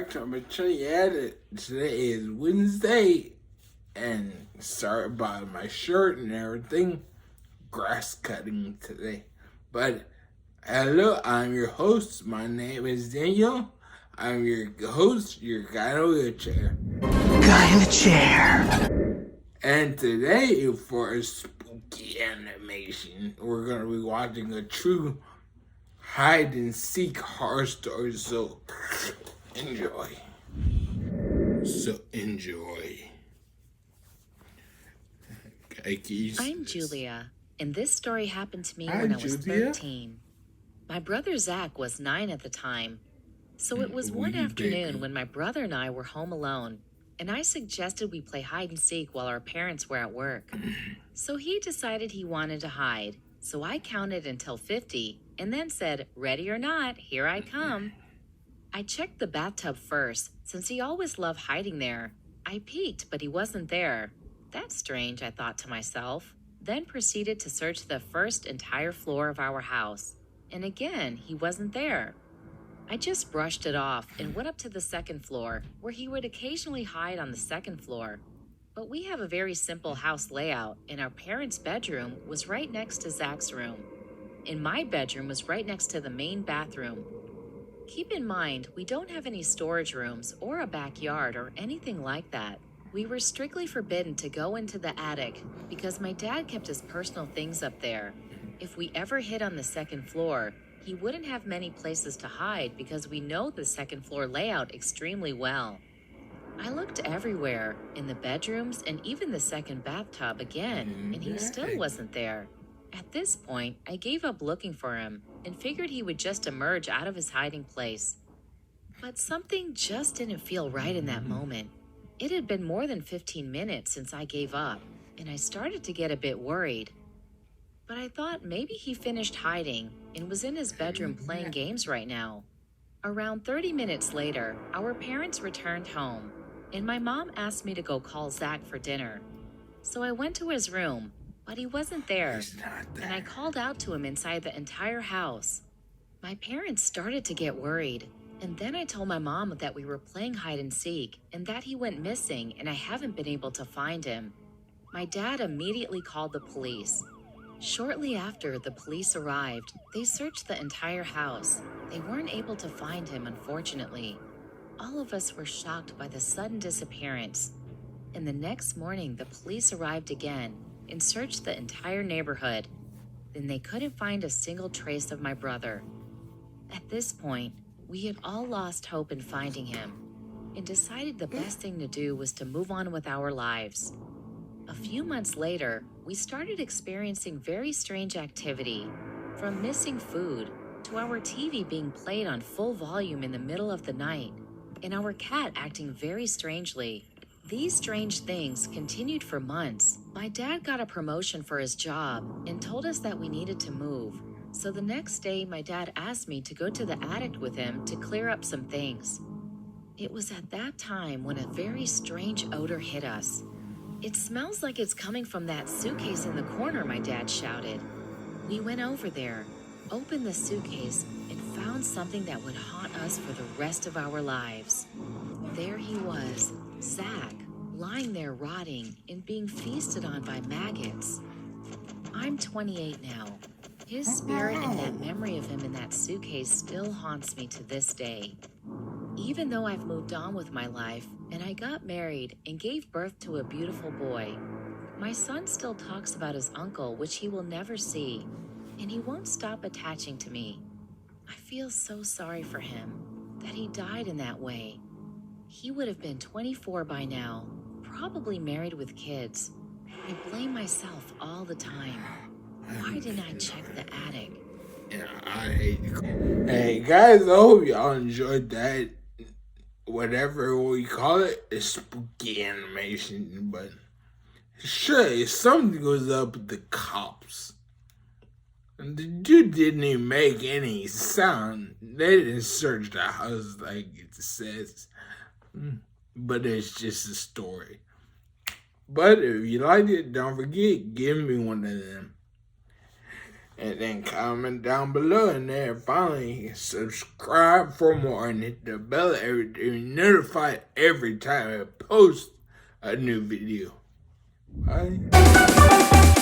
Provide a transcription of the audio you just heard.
back to my channel. Today is Wednesday, and sorry about my shirt and everything. Grass cutting today. But hello, I'm your host. My name is Daniel. I'm your host, your guy in a wheelchair. Guy in a chair. And today, for a spooky animation, we're going to be watching a true hide and seek horror story. So enjoy. I'm Julia, and this story happened to me when I was 13. My brother Zach was 9 at the time. So it was one afternoon when my brother and I were home alone, and I suggested we play hide and seek while our parents were at work. So he decided he wanted to hide. So I counted until 50 and then said, "Ready or not, here I come." I checked the bathtub first, since he always loved hiding there. I peeked, but he wasn't there. That's strange, I thought to myself. Then proceeded to search the first entire floor of our house. And again, he wasn't there. I just brushed it off and went up to the second floor, where he would occasionally hide on the second floor. But we have a very simple house layout, and our parents' bedroom was right next to Zach's room. And my bedroom was right next to the main bathroom. Keep in mind, we don't have any storage rooms or a backyard or anything like that. We were strictly forbidden to go into the attic because my dad kept his personal things up there. If we ever hid on the second floor, he wouldn't have many places to hide because we know the second floor layout extremely well. I looked everywhere, in the bedrooms and even the second bathtub again, and he still wasn't there. At this point, I gave up looking for him and figured he would just emerge out of his hiding place. But something just didn't feel right in that moment. It had been more than 15 minutes since I gave up, and I started to get a bit worried. But I thought maybe he finished hiding and was in his bedroom playing games right now. Around 30 minutes later, our parents returned home, and my mom asked me to go call Zach for dinner. So I went to his room, but he wasn't there, and I called out to him inside the entire house. My parents started to get worried, and then I told my mom that we were playing hide and seek and that he went missing and I haven't been able to find him. My dad immediately called the police. Shortly after the police arrived, they searched the entire house. They weren't able to find him, unfortunately. All of us were shocked by the sudden disappearance. And the next morning, the police arrived again and searched the entire neighborhood. Then they couldn't find a single trace of my brother. At this point, we had all lost hope in finding him and decided the best thing to do was to move on with our lives. A few months later, we started experiencing very strange activity, from missing food to our TV being played on full volume in the middle of the night, and our cat acting very strangely. These strange things continued for months. My dad got a promotion for his job and told us that we needed to move. So the next day, my dad asked me to go to the attic with him to clear up some things. It was at that time when a very strange odor hit us. "It smells like it's coming from that suitcase in the corner," my dad shouted. We went over there, opened the suitcase, and found something that would haunt us for the rest of our lives. There he was, Zach, lying there rotting and being feasted on by maggots. I'm 28 now. His spirit and that memory of him in that suitcase still haunts me to this day. Even though I've moved on with my life, and I got married and gave birth to a beautiful boy, my son still talks about his uncle, which he will never see, and he won't stop attaching to me. I feel so sorry for him, that he died in that way. He would have been 24 by now, probably married with kids. I blame myself all the time. Why didn't I check the attic? Yeah, I hate it. Hey guys, I hope y'all enjoyed that. Whatever we call it, it's spooky animation, but sure, if something goes up with the cops, and the dude didn't even make any sound. They didn't search the house like it says, but it's just a story. But if you liked it, don't forget, give me one of them. And then comment down below, and then finally subscribe for more and hit the bell to be notified every time I post a new video. Bye.